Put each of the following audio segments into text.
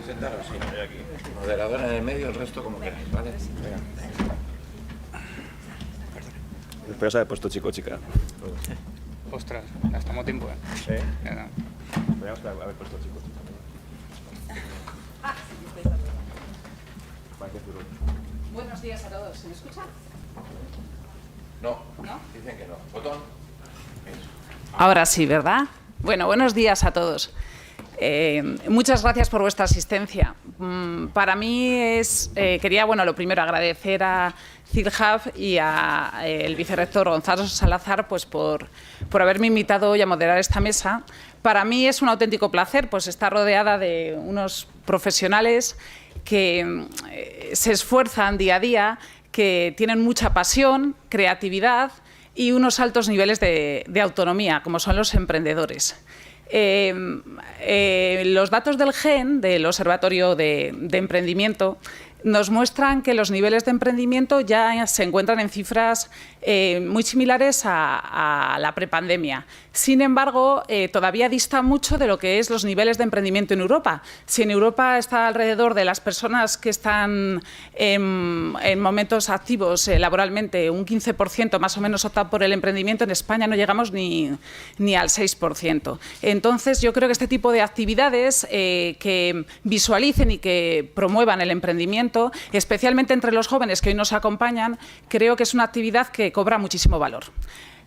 Sentaros, sí, estoy aquí. Moderador en el medio, el resto como queráis, ¿vale? Venga. Después os habéis puesto chico o chica. Ostras, gastamos tiempo, ¿eh? Sí. Ya no. Podríamos haber puesto chico o chica. Buenos días a todos. ¿Se me escucha? No, dicen que no. Botón. Eso. Ahora sí, ¿verdad? Bueno, buenos días a todos. Muchas gracias por vuestra asistencia. Para mí quería, lo primero, agradecer a CIRJAV y al vicerrector Gonzalo Salazar pues, por haberme invitado hoy a moderar esta mesa. Para mí es un auténtico placer pues, estar rodeada de unos profesionales que se esfuerzan día a día, que tienen mucha pasión, creatividad y unos altos niveles de autonomía, como son los emprendedores. Los datos del GEN, del Observatorio de Emprendimiento, nos muestran que los niveles de emprendimiento ya se encuentran en cifras muy similares a la prepandemia. Sin embargo, todavía dista mucho de lo que es los niveles de emprendimiento en Europa. Si en Europa está alrededor de las personas que están en momentos activos laboralmente, un 15% más o menos opta por el emprendimiento, en España no llegamos ni al 6%. Entonces, yo creo que este tipo de actividades que visualicen y que promuevan el emprendimiento, especialmente entre los jóvenes que hoy nos acompañan, creo que es una actividad que cobra muchísimo valor.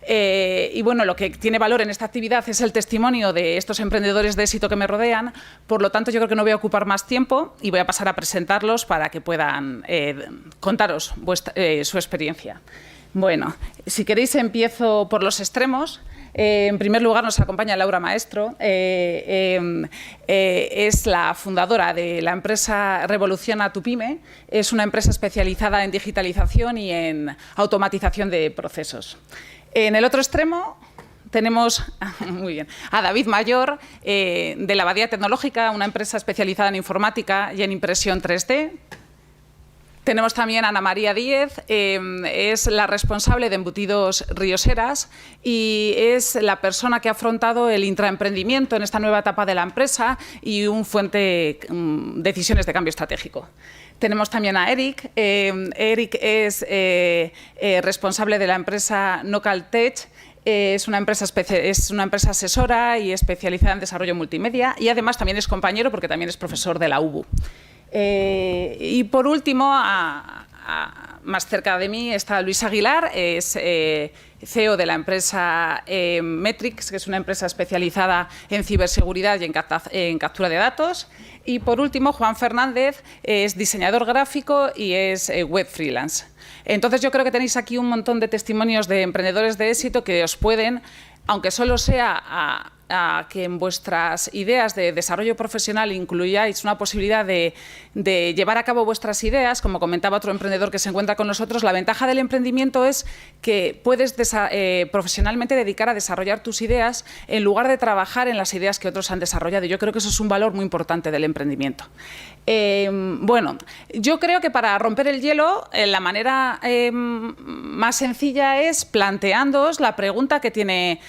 Y bueno, lo que tiene valor en esta actividad es el testimonio de estos emprendedores de éxito que me rodean. Por lo tanto, yo creo que no voy a ocupar más tiempo y voy a pasar a presentarlos para que puedan contaros su experiencia. Bueno, si queréis empiezo por los extremos. En primer lugar, nos acompaña Laura Maestro. Es la fundadora de la empresa Revoluciona tu Pyme. Es una empresa especializada en digitalización y en automatización de procesos. En el otro extremo tenemos muy bien, a David Mayor, de la Abadía Tecnológica, una empresa especializada en informática y en impresión 3D. Tenemos también a Ana María Díez, es la responsable de Embutidos Rioseras y es la persona que ha afrontado el intraemprendimiento en esta nueva etapa de la empresa y un fuente decisiones de cambio estratégico. Tenemos también a Eric. Eric es responsable de la empresa Nocaltech. Es una empresa asesora y especializada en desarrollo multimedia y además también es compañero porque también es profesor de la UBU. Y por último, más cerca de mí está Luis Aguilar, es CEO de la empresa Metrix, que es una empresa especializada en ciberseguridad y en captura de datos. Y por último, Juan Fernández es diseñador gráfico y es web freelance. Entonces yo creo que tenéis aquí un montón de testimonios de emprendedores de éxito que os pueden, aunque solo sea a que en vuestras ideas de desarrollo profesional incluyáis una posibilidad de llevar a cabo vuestras ideas, como comentaba otro emprendedor que se encuentra con nosotros. La ventaja del emprendimiento es que puedes profesionalmente dedicar a desarrollar tus ideas en lugar de trabajar en las ideas que otros han desarrollado. Y yo creo que eso es un valor muy importante del emprendimiento. Bueno, yo creo que para romper el hielo, la manera más sencilla es planteándoos la pregunta que tiene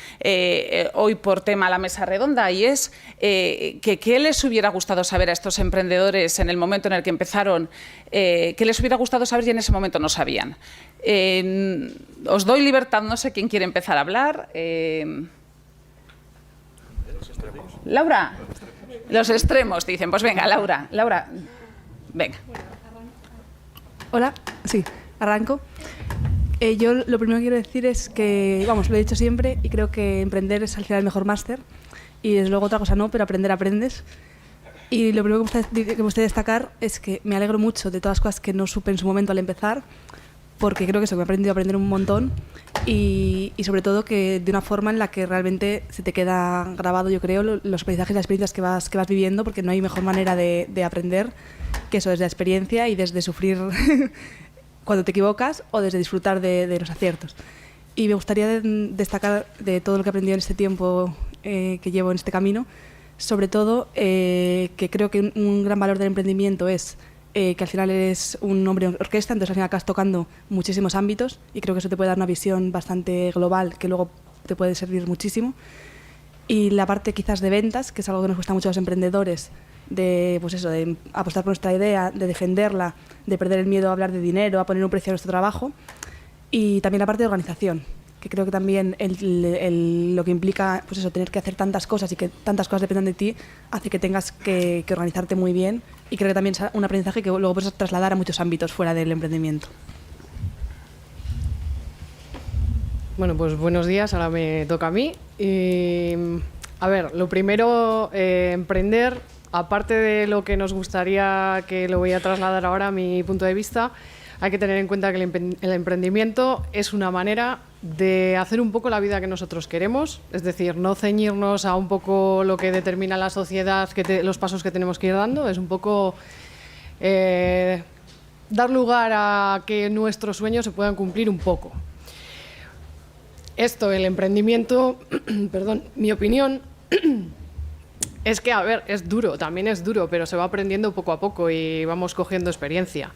hoy por tema la mesa redonda, y es que qué les hubiera gustado saber a estos emprendedores en el momento en el que empezaron, qué les hubiera gustado saber y en ese momento no sabían. Os doy libertad, no sé quién quiere empezar a hablar. Laura. Los extremos, dicen. Pues venga, Laura, venga. Hola, sí, arranco. Yo lo primero que quiero decir es que, vamos, lo he dicho siempre y creo que emprender es al final el mejor máster y desde luego otra cosa no, pero aprender aprendes. Y lo primero que me gustaría destacar es que me alegro mucho de todas las cosas que no supe en su momento al empezar, porque creo que eso, que he aprendido a aprender un montón y sobre todo que de una forma en la que realmente se te queda grabado, yo creo, los aprendizajes y las experiencias que vas viviendo, porque no hay mejor manera de aprender que eso, desde la experiencia y desde sufrir cuando te equivocas o desde disfrutar de los aciertos. Y me gustaría destacar de todo lo que he aprendido en este tiempo que llevo en este camino, sobre todo que creo que un gran valor del emprendimiento es que al final eres un hombre orquesta, entonces al final acabas tocando muchísimos ámbitos y creo que eso te puede dar una visión bastante global que luego te puede servir muchísimo. y la parte quizás de ventas, que es algo que nos cuesta mucho a los emprendedores, de, pues eso, de apostar por nuestra idea, de defenderla, de perder el miedo a hablar de dinero, a poner un precio a nuestro trabajo, y también la parte de organización, que creo que también lo que implica pues eso, tener que hacer tantas cosas y que tantas cosas dependan de ti, hace que tengas que organizarte muy bien, y creo que también es un aprendizaje que luego puedes trasladar a muchos ámbitos fuera del emprendimiento. Bueno, pues buenos días, ahora me toca a mí. A ver, lo primero, emprender, aparte de lo que nos gustaría, que lo voy a trasladar ahora a mi punto de vista, hay que tener en cuenta que el emprendimiento es una manera de hacer un poco la vida que nosotros queremos, es decir, no ceñirnos a un poco lo que determina la sociedad, los pasos que tenemos que ir dando, es un poco dar lugar a que nuestros sueños se puedan cumplir un poco. Esto, el emprendimiento, perdón, mi opinión es que, a ver, es duro, también es duro, pero se va aprendiendo poco a poco y vamos cogiendo experiencia.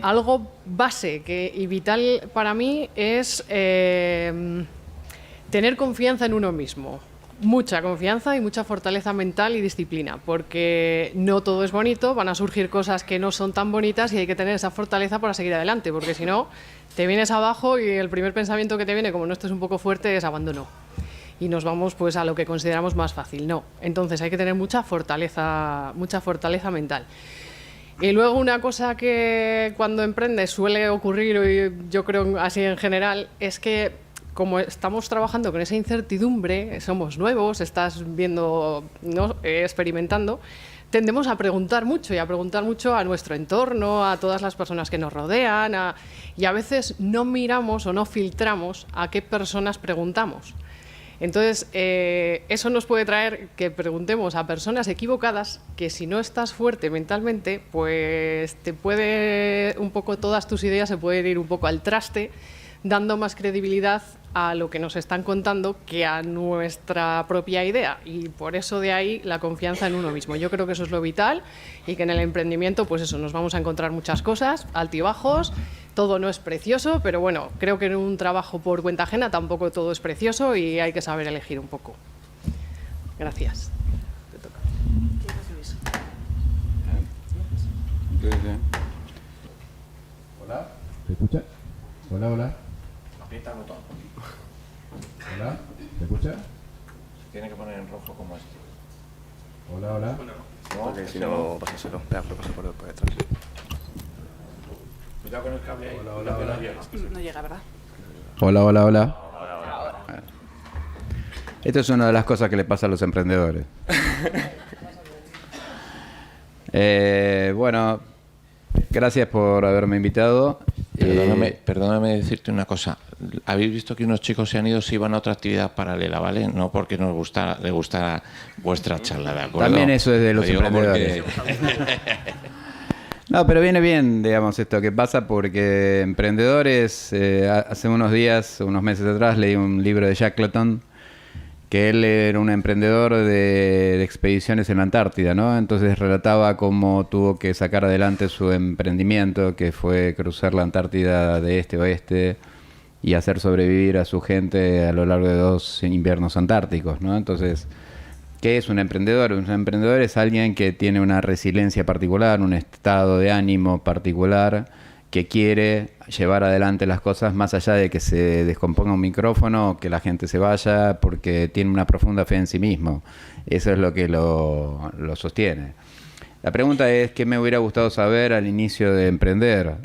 Algo base y vital para mí es tener confianza en uno mismo. Mucha confianza y mucha fortaleza mental y disciplina, porque no todo es bonito, van a surgir cosas que no son tan bonitas y hay que tener esa fortaleza para seguir adelante, porque si no, te vienes abajo y el primer pensamiento que te viene, como no estés un poco fuerte, es abandono. Y nos vamos pues a lo que consideramos más fácil. No, entonces hay que tener mucha fortaleza mental. Y luego una cosa que cuando emprendes suele ocurrir, y yo creo así en general, es que como estamos trabajando con esa incertidumbre, somos nuevos, estás viendo, ¿no? Experimentando, tendemos a preguntar mucho y a preguntar mucho a nuestro entorno, a todas las personas que nos rodean, y a veces no miramos o no filtramos a qué personas preguntamos. Entonces, eso nos puede traer que preguntemos a personas equivocadas, que si no estás fuerte mentalmente, pues te puede un poco, todas tus ideas se pueden ir un poco al traste, dando más credibilidad a lo que nos están contando que a nuestra propia idea, y por eso de ahí la confianza en uno mismo. Yo creo que eso es lo vital, y que en el emprendimiento pues eso, nos vamos a encontrar muchas cosas, altibajos, todo no es precioso, pero bueno, creo que en un trabajo por cuenta ajena tampoco todo es precioso y hay que saber elegir un poco. Gracias. Te toca. Hola, ¿te escucha? Hola, hola. Aprieta el botón. Hola, ¿te escucha? Se tiene que poner en rojo como este. Hola, hola. No, Porque si no, pásaselo. Espera, lo paso por detrás. cuidado con el cable ahí. Hola, cuidado hola, que no hola. llega. No llega, ¿verdad? Hola, hola, hola. Esto es una de las cosas que le pasa a los emprendedores. Bueno, gracias por haberme invitado. Perdóname decirte una cosa. Habéis visto que unos chicos se han ido, se iban a otra actividad paralela, ¿vale? No porque les gusta vuestra charla, ¿de acuerdo? También eso es de los Lo digo emprendedores. No, pero viene bien, digamos, esto que pasa porque emprendedores, hace unos días, unos meses atrás, leí un libro de Shackleton, que él era un emprendedor de expediciones en la Antártida, ¿no? Entonces relataba cómo tuvo que sacar adelante su emprendimiento, que fue cruzar la Antártida de este a oeste y hacer sobrevivir a su gente a lo largo de 2 inviernos antárticos, ¿no? Entonces, ¿qué es un emprendedor? Un emprendedor es alguien que tiene una resiliencia particular, un estado de ánimo particular, que quiere llevar adelante las cosas más allá de que se descomponga un micrófono o que la gente se vaya, porque tiene una profunda fe en sí mismo. Eso es lo que lo sostiene. La pregunta es, ¿qué me hubiera gustado saber al inicio de emprender?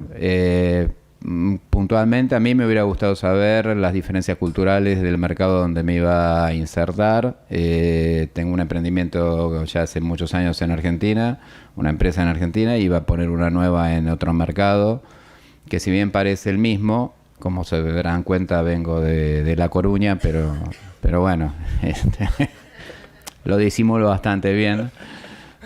Puntualmente a mí me hubiera gustado saber las diferencias culturales del mercado donde me iba a insertar. Tengo un emprendimiento ya hace muchos años en Argentina, una empresa en Argentina, y iba a poner una nueva en otro mercado, que si bien parece el mismo, como se darán cuenta vengo de La Coruña, pero bueno, lo disimulo bastante bien.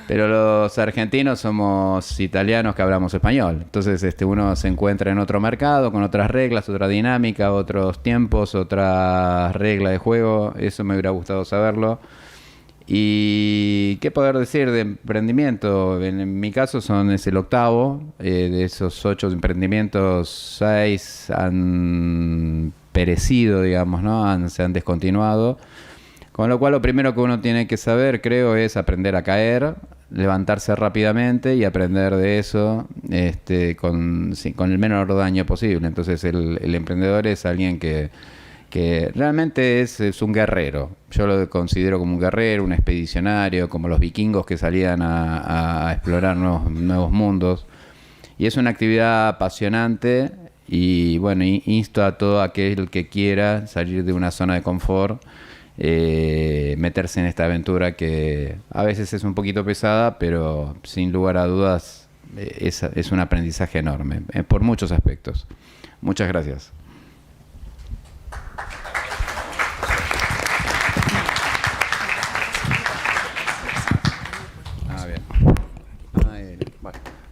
Pero los argentinos somos italianos que hablamos español. Entonces uno se encuentra en otro mercado, con otras reglas, otra dinámica, otros tiempos, otra regla de juego. Eso me hubiera gustado saberlo. ¿Y qué poder decir de emprendimiento? En mi caso es el octavo. De esos 8 emprendimientos, 6 han perecido, digamos, ¿no? Se han descontinuado. Con lo cual lo primero que uno tiene que saber, creo, es aprender a caer, levantarse rápidamente y aprender de eso con el menor daño posible. Entonces el emprendedor es alguien que realmente es un guerrero. Yo lo considero como un guerrero, un expedicionario, como los vikingos que salían a explorar nuevos mundos. Y es una actividad apasionante y bueno, insto a todo aquel que quiera salir de una zona de confort, meterse en esta aventura que a veces es un poquito pesada, pero sin lugar a dudas es un aprendizaje enorme, por muchos aspectos. Muchas gracias.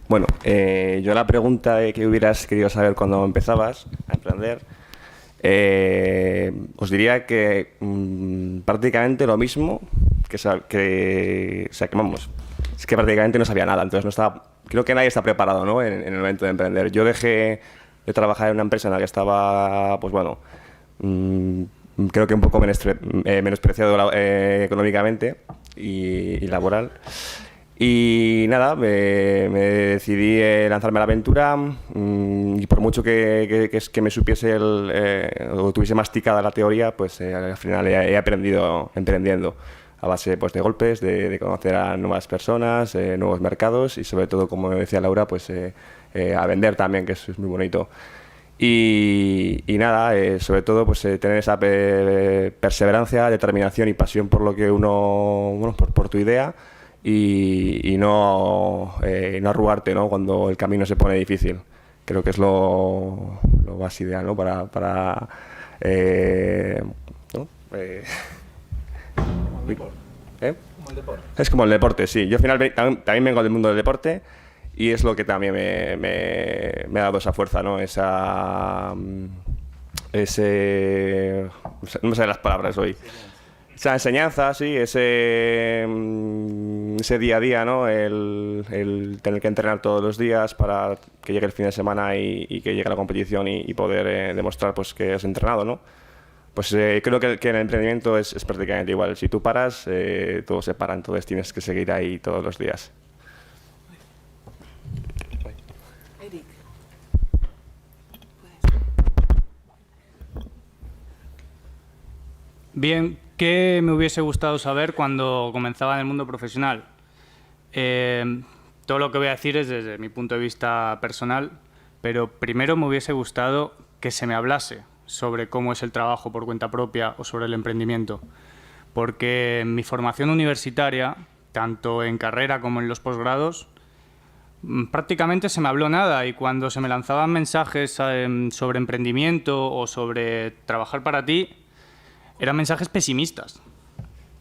Bueno, yo la pregunta que hubieras querido saber cuando empezabas a emprender, os diría que prácticamente lo mismo, vamos, es que prácticamente no sabía nada, entonces no estaba, creo que nadie está preparado, ¿no? en el momento de emprender. Yo dejé de trabajar en una empresa en la que estaba, pues bueno, creo que un poco menospreciado económicamente y laboral. Y nada, me decidí lanzarme a la aventura y por mucho que me supiese o tuviese masticada la teoría, pues al final he aprendido emprendiendo a base pues, de golpes, de conocer a nuevas personas, nuevos mercados y sobre todo, como decía Laura, pues a vender también, que eso es muy bonito. Y nada, sobre todo pues tener esa perseverancia, determinación y pasión por lo que uno, por tu idea. Y no arrugarte, ¿no? Cuando el camino se pone difícil. Creo que es lo más ideal, ¿no? ¿no? Como el deporte. Es como el deporte, sí. Yo al final también vengo del mundo del deporte y es lo que también me ha dado esa fuerza, ¿no? No me salen las palabras hoy. Esa enseñanza, sí, ese día a día, ¿no? El tener que entrenar todos los días para que llegue el fin de semana y que llegue la competición y poder demostrar pues, que has entrenado, ¿no? Pues creo que el emprendimiento es prácticamente igual. Si tú paras, todo se para, entonces tienes que seguir ahí todos los días. Eric. Bien, ¿qué me hubiese gustado saber cuando comenzaba en el mundo profesional? Todo lo que voy a decir es desde mi punto de vista personal, pero primero me hubiese gustado que se me hablase sobre cómo es el trabajo por cuenta propia o sobre el emprendimiento, porque en mi formación universitaria, tanto en carrera como en los posgrados, prácticamente se me habló nada y cuando se me lanzaban mensajes sobre emprendimiento o sobre trabajar para ti, eran mensajes pesimistas.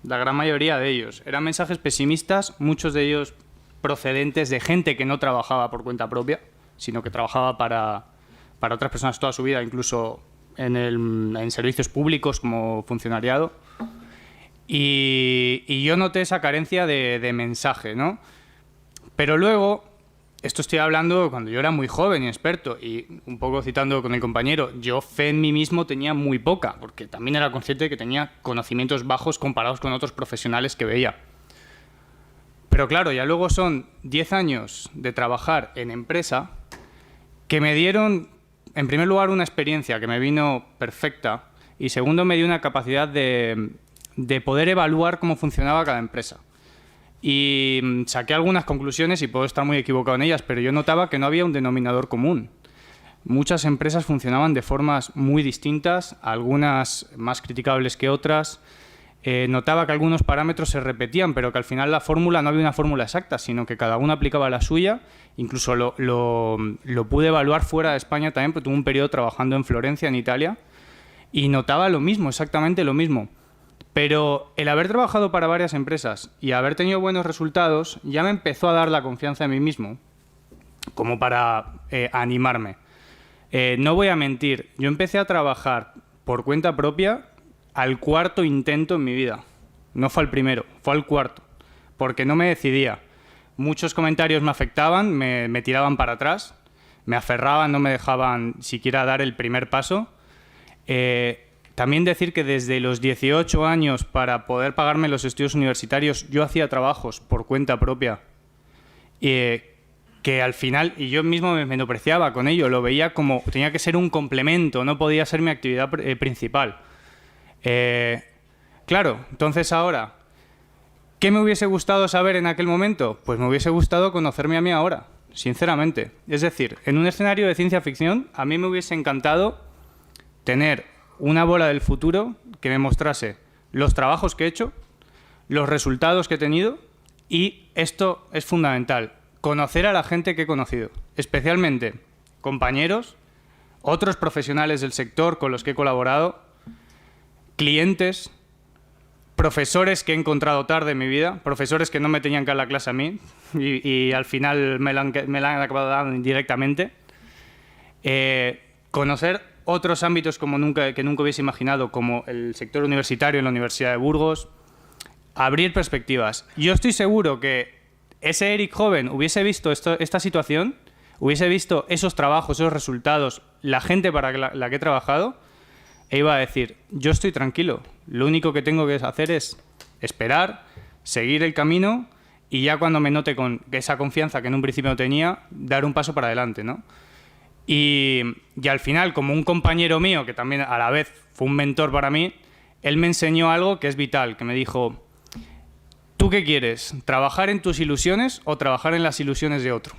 La gran mayoría de ellos. Eran mensajes pesimistas, muchos de ellos procedentes de gente que no trabajaba por cuenta propia, sino que trabajaba para otras personas toda su vida, incluso en servicios públicos como funcionariado. Y yo noté esa carencia de mensaje, ¿no? Pero luego, esto estoy hablando cuando yo era muy joven y experto, y un poco citando con el compañero, yo fe en mí mismo tenía muy poca, porque también era consciente de que tenía conocimientos bajos comparados con otros profesionales que veía. Pero claro, ya luego son 10 años de trabajar en empresa que me dieron, en primer lugar, una experiencia que me vino perfecta y segundo, me dio una capacidad de poder evaluar cómo funcionaba cada empresa. Y saqué algunas conclusiones y puedo estar muy equivocado en ellas, pero yo notaba que no había un denominador común. Muchas empresas funcionaban de formas muy distintas, algunas más criticables que otras. Notaba que algunos parámetros se repetían, pero que al final la fórmula no había una fórmula exacta, sino que cada uno aplicaba la suya. Incluso lo pude evaluar fuera de España también, porque tuve un periodo trabajando en Florencia, en Italia, y notaba lo mismo, exactamente lo mismo. Pero el haber trabajado para varias empresas y haber tenido buenos resultados ya me empezó a dar la confianza en mí mismo, como para animarme. No voy a mentir, yo empecé a trabajar por cuenta propia al cuarto intento en mi vida. No fue al primero, fue al cuarto, porque no me decidía. Muchos comentarios me afectaban, me tiraban para atrás, me aferraban, no me dejaban siquiera dar el primer paso. También decir que desde los 18 años, para poder pagarme los estudios universitarios, yo hacía trabajos por cuenta propia. Que al final, y yo mismo me menospreciaba con ello, lo veía como tenía que ser un complemento, no podía ser mi actividad principal. Claro, entonces ahora, ¿qué me hubiese gustado saber en aquel momento? Pues me hubiese gustado conocerme a mí ahora, sinceramente. Es decir, en un escenario de ciencia ficción, a mí me hubiese encantado tener una bola del futuro que me mostrase los trabajos que he hecho, los resultados que he tenido, y esto es fundamental, conocer a la gente que he conocido, especialmente compañeros, otros profesionales del sector con los que he colaborado, clientes, profesores que he encontrado tarde en mi vida, profesores que no me tenían que dar la clase a mí y al final me la han acabado dando indirectamente. Conocer otros ámbitos que nunca hubiese imaginado, como el sector universitario en la Universidad de Burgos. Abrir perspectivas. Yo estoy seguro que ese Eric joven hubiese visto esta situación, hubiese visto esos trabajos, esos resultados, la gente para la que he trabajado, e iba a decir, yo estoy tranquilo, lo único que tengo que hacer es esperar, seguir el camino y ya cuando me note con esa confianza que en un principio no tenía, dar un paso para adelante, ¿no? Y al final, como un compañero mío, que también a la vez fue un mentor para mí, él me enseñó algo que es vital, que me dijo, ¿tú qué quieres? ¿Trabajar en tus ilusiones o trabajar en las ilusiones de otro?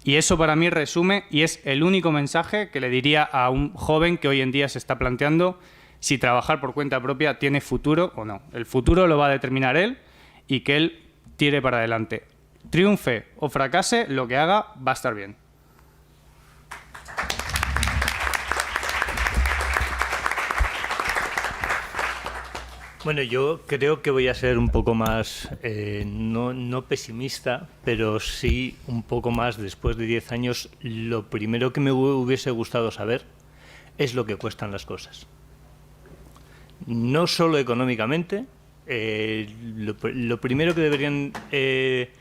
Y eso para mí resume y es el único mensaje que le diría a un joven que hoy en día se está planteando si trabajar por cuenta propia tiene futuro o no. El futuro lo va a determinar él y que él tire para adelante. Triunfe o fracase, lo que haga va a estar bien. Bueno, yo creo que voy a ser un poco más, no pesimista, pero sí un poco más, después de 10 años, lo primero que me hubiese gustado saber es lo que cuestan las cosas. No solo económicamente, lo primero que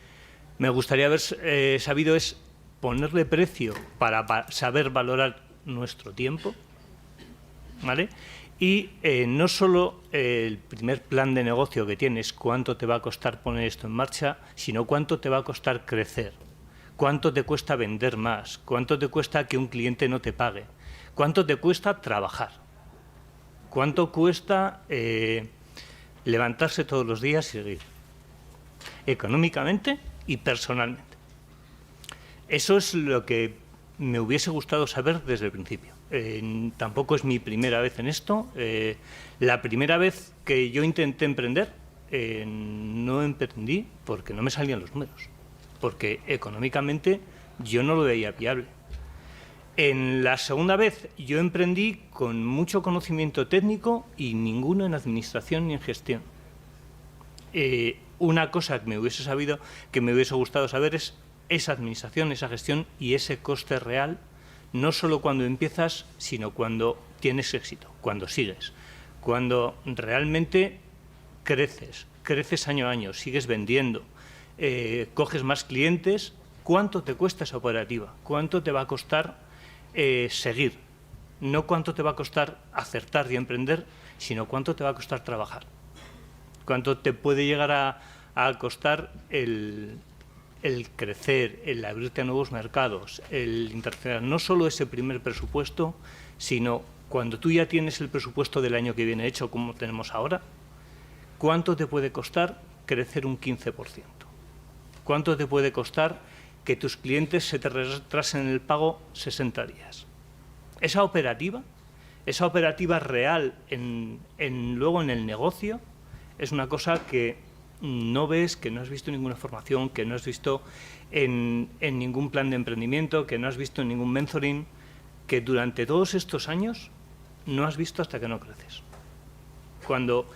me gustaría haber sabido es ponerle precio para saber valorar nuestro tiempo, ¿vale? Y no solo el primer plan de negocio que tienes, cuánto te va a costar poner esto en marcha, sino cuánto te va a costar crecer, cuánto te cuesta vender más, cuánto te cuesta que un cliente no te pague, cuánto te cuesta trabajar, cuánto cuesta levantarse todos los días y seguir, económicamente y personalmente. Eso es lo que me hubiese gustado saber desde el principio. Tampoco es mi primera vez en esto. La primera vez que yo intenté emprender, no emprendí porque no me salían los números, porque económicamente yo no lo veía viable. En la segunda vez yo emprendí con mucho conocimiento técnico y ninguno en administración ni en gestión. Una cosa que me hubiese gustado saber es esa administración, esa gestión y ese coste real, no solo cuando empiezas, sino cuando tienes éxito, cuando sigues, cuando realmente creces año a año, sigues vendiendo, coges más clientes. ¿Cuánto te cuesta esa operativa? ¿Cuánto te va a costar seguir? No cuánto te va a costar acertar y emprender, sino cuánto te va a costar trabajar. Cuánto te puede llegar a costar el crecer, el abrirte a nuevos mercados, el interaccionar. No solo ese primer presupuesto, sino cuando tú ya tienes el presupuesto del año que viene hecho, como tenemos ahora, ¿cuánto te puede costar crecer un 15%? ¿Cuánto te puede costar que tus clientes se te retrasen el pago 60 días? Esa operativa real luego en el negocio es una cosa que no ves, que no has visto en ninguna formación, que no has visto en ningún plan de emprendimiento, que no has visto en ningún mentoring, que durante todos estos años no has visto hasta que no creces. Cuando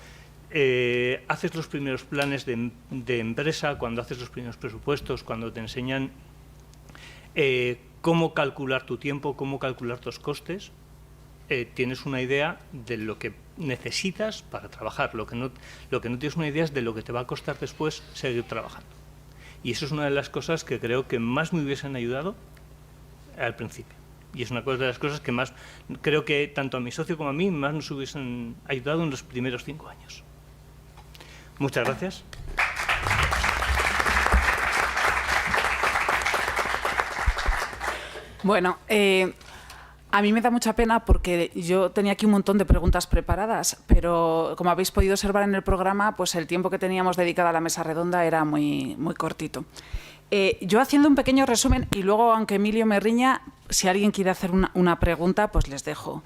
haces los primeros planes de empresa, cuando haces los primeros presupuestos, cuando te enseñan cómo calcular tu tiempo, cómo calcular tus costes, tienes una idea de lo que necesitas para trabajar. Lo que no tienes una idea es de lo que te va a costar después seguir trabajando. Y eso es una de las cosas que creo que más me hubiesen ayudado al principio. Y es una de las cosas que más, creo que tanto a mi socio como a mí, más nos hubiesen ayudado en los primeros 5 años. Muchas gracias. Bueno, a mí me da mucha pena porque yo tenía aquí un montón de preguntas preparadas, pero como habéis podido observar en el programa, pues el tiempo que teníamos dedicado a la mesa redonda era muy cortito. Yo haciendo un pequeño resumen, y luego, aunque Emilio me riña, si alguien quiere hacer una pregunta, pues les dejo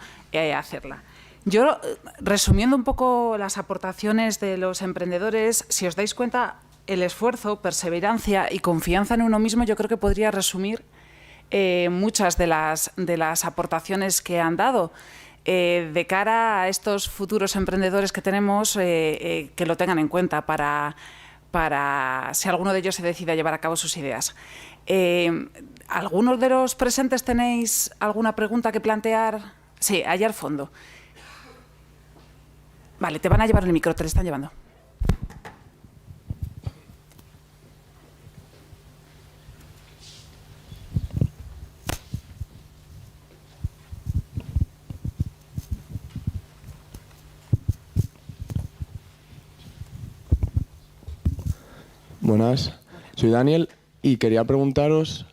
hacerla. Yo, resumiendo un poco las aportaciones de los emprendedores, si os dais cuenta, el esfuerzo, perseverancia y confianza en uno mismo, yo creo que podría resumir muchas de las aportaciones que han dado. De cara a estos futuros emprendedores que tenemos, que lo tengan en cuenta para si alguno de ellos se decide a llevar a cabo sus ideas. ¿Algunos de los presentes tenéis alguna pregunta que plantear? Sí, allá al fondo. Vale, te van a llevar el micro, te lo están llevando. Buenas, soy Daniel y quería preguntaros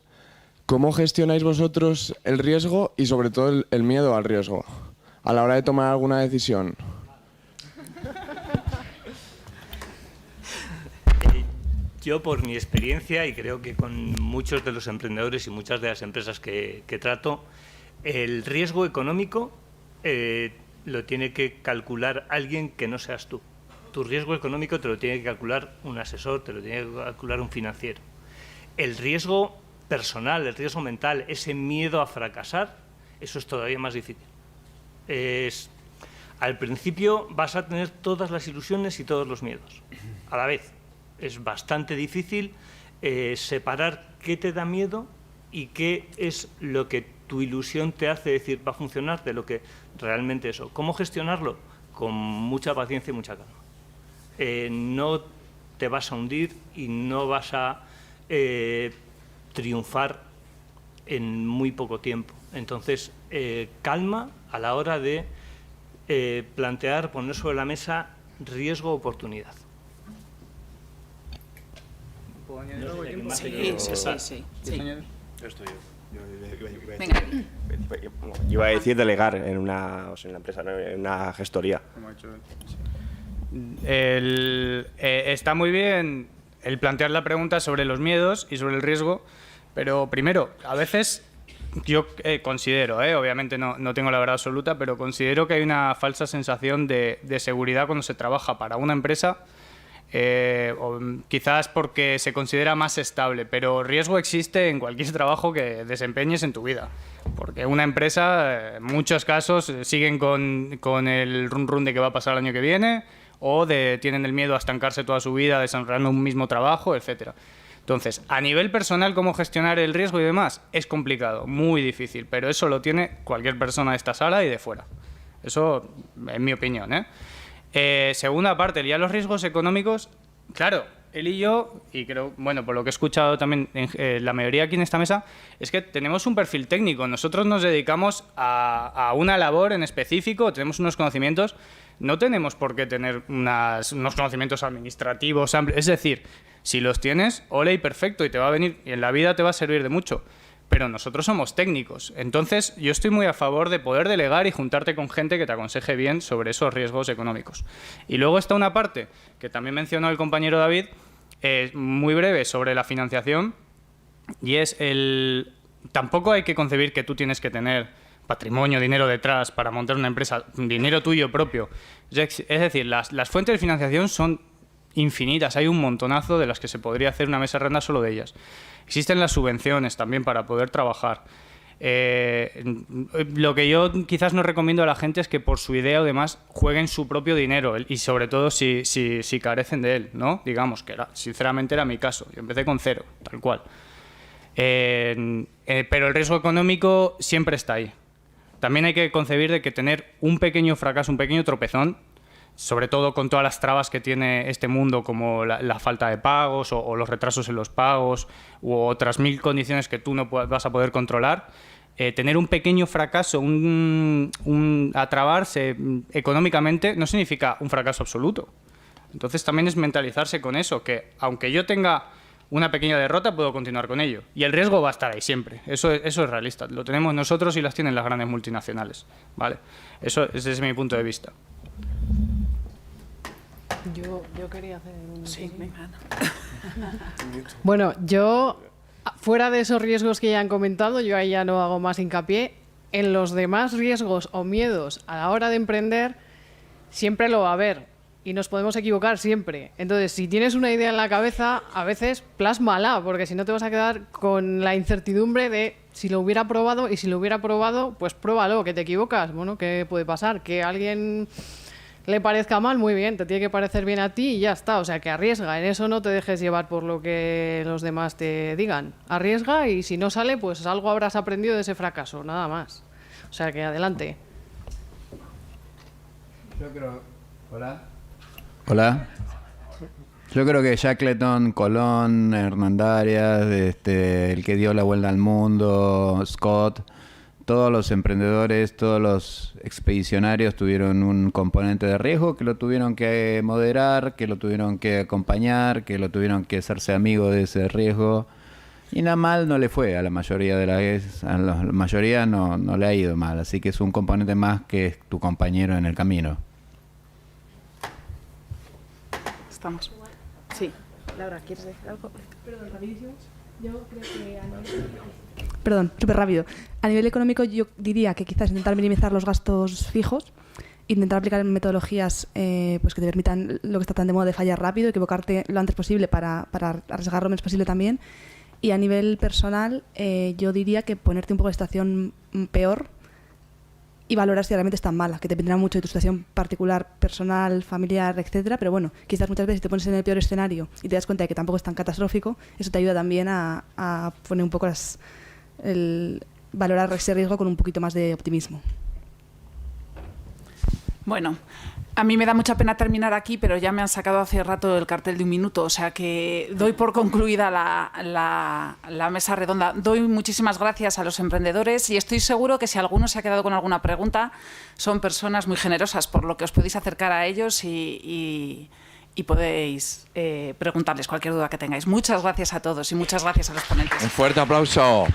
cómo gestionáis vosotros el riesgo y sobre todo el miedo al riesgo a la hora de tomar alguna decisión. Yo, por mi experiencia, y creo que con muchos de los emprendedores y muchas de las empresas que trato, el riesgo económico lo tiene que calcular alguien que no seas tú. Tu riesgo económico te lo tiene que calcular un asesor, te lo tiene que calcular un financiero. El riesgo personal, el riesgo mental, ese miedo a fracasar, eso es todavía más difícil. Al principio vas a tener todas las ilusiones y todos los miedos a la vez. Es bastante difícil separar qué te da miedo y qué es lo que tu ilusión te hace decir va a funcionar de lo que realmente es. ¿Cómo gestionarlo? Con mucha paciencia y mucha calma. No te vas a hundir y no vas a triunfar en muy poco tiempo. Entonces, calma a la hora de plantear, poner sobre la mesa riesgo-oportunidad. Sí. Venga. Yo iba a decir delegar en una empresa, en una gestoría. Está muy bien el plantear la pregunta sobre los miedos y sobre el riesgo, pero primero, a veces yo considero, obviamente no tengo la verdad absoluta, pero considero que hay una falsa sensación de seguridad cuando se trabaja para una empresa, o quizás porque se considera más estable, pero riesgo existe en cualquier trabajo que desempeñes en tu vida, porque una empresa, en muchos casos, siguen con el run de qué va a pasar el año que viene, o tienen el miedo a estancarse toda su vida desarrollando un mismo trabajo, etcétera. Entonces, a nivel personal, cómo gestionar el riesgo y demás, es complicado, muy difícil, pero eso lo tiene cualquier persona de esta sala y de fuera. Eso, en mi opinión, segunda parte, ya los riesgos económicos, claro, él y yo, y creo, bueno, por lo que he escuchado también la mayoría aquí en esta mesa, es que tenemos un perfil técnico. Nosotros nos dedicamos a una labor en específico, tenemos unos conocimientos, no tenemos por qué tener unos conocimientos administrativos amplios. Es decir, si los tienes, ole y perfecto, y te va a venir, y en la vida te va a servir de mucho. Pero nosotros somos técnicos. Entonces, yo estoy muy a favor de poder delegar y juntarte con gente que te aconseje bien sobre esos riesgos económicos. Y luego está una parte que también mencionó el compañero David, muy breve, sobre la financiación, y es tampoco hay que concebir que tú tienes que tener patrimonio, dinero detrás para montar una empresa, dinero tuyo propio. Es decir, las fuentes de financiación son infinitas, hay un montonazo de las que se podría hacer una mesa redonda solo de ellas. Existen las subvenciones también para poder trabajar. Lo que yo quizás no recomiendo a la gente es que por su idea o demás jueguen su propio dinero, y sobre todo si carecen de él, ¿no? Digamos que sinceramente era mi caso, yo empecé con 0, tal cual. Pero el riesgo económico siempre está ahí. También hay que concebir de que tener un pequeño fracaso, un pequeño tropezón, sobre todo con todas las trabas que tiene este mundo, como la falta de pagos o los retrasos en los pagos u otras 1000 condiciones que tú no vas a poder controlar, tener un pequeño fracaso, atrabarse económicamente, no significa un fracaso absoluto. Entonces también es mentalizarse con eso, que aunque yo tenga una pequeña derrota, puedo continuar con ello. Y el riesgo va a estar ahí siempre. Eso es realista. Lo tenemos nosotros y las tienen las grandes multinacionales. ¿Vale? Eso es desde mi punto de vista. Yo quería hacer un... Sí, Bueno, yo, fuera de esos riesgos que ya han comentado, yo ahí ya no hago más hincapié. En los demás riesgos o miedos a la hora de emprender, siempre lo va a haber. Y nos podemos equivocar siempre. Entonces, si tienes una idea en la cabeza, a veces plásmala, porque si no te vas a quedar con la incertidumbre de si lo hubiera probado, y si lo hubiera probado, pues pruébalo, que te equivocas. Bueno, ¿qué puede pasar? Que a alguien le parezca mal, muy bien, te tiene que parecer bien a ti y ya está. O sea, que arriesga, en eso no te dejes llevar por lo que los demás te digan. Arriesga y si no sale, pues algo habrás aprendido de ese fracaso, nada más. O sea, que adelante. Yo creo... Hola. Yo creo que Shackleton, Colón, Hernandarias, el que dio la vuelta al mundo, Scott, todos los emprendedores, todos los expedicionarios tuvieron un componente de riesgo que lo tuvieron que moderar, que lo tuvieron que acompañar, que lo tuvieron que hacerse amigo de ese riesgo. Y nada mal no le fue a la mayoría de las veces, a la mayoría no le ha ido mal, así que es un componente más que es tu compañero en el camino. Estamos. Sí. Laura, ¿quieres decir algo? Perdón, rapidísimo. Yo creo que Perdón, súper rápido. A nivel económico yo diría que quizás intentar minimizar los gastos fijos, intentar aplicar metodologías pues que te permitan lo que está tan de moda de fallar rápido, equivocarte lo antes posible para arriesgar lo menos posible también. Y a nivel personal yo diría que ponerte un poco en situación peor y valorar si realmente es tan mala, que dependerá mucho de tu situación particular, personal, familiar, etcétera. Pero bueno, quizás muchas veces te pones en el peor escenario y te das cuenta de que tampoco es tan catastrófico, eso te ayuda también a poner un poco valorar ese riesgo con un poquito más de optimismo. Bueno, a mí me da mucha pena terminar aquí, pero ya me han sacado hace rato el cartel de un minuto, o sea que doy por concluida la mesa redonda. Doy muchísimas gracias a los emprendedores y estoy seguro que si alguno se ha quedado con alguna pregunta, son personas muy generosas, por lo que os podéis acercar a ellos y podéis preguntarles cualquier duda que tengáis. Muchas gracias a todos y muchas gracias a los ponentes. Un fuerte aplauso.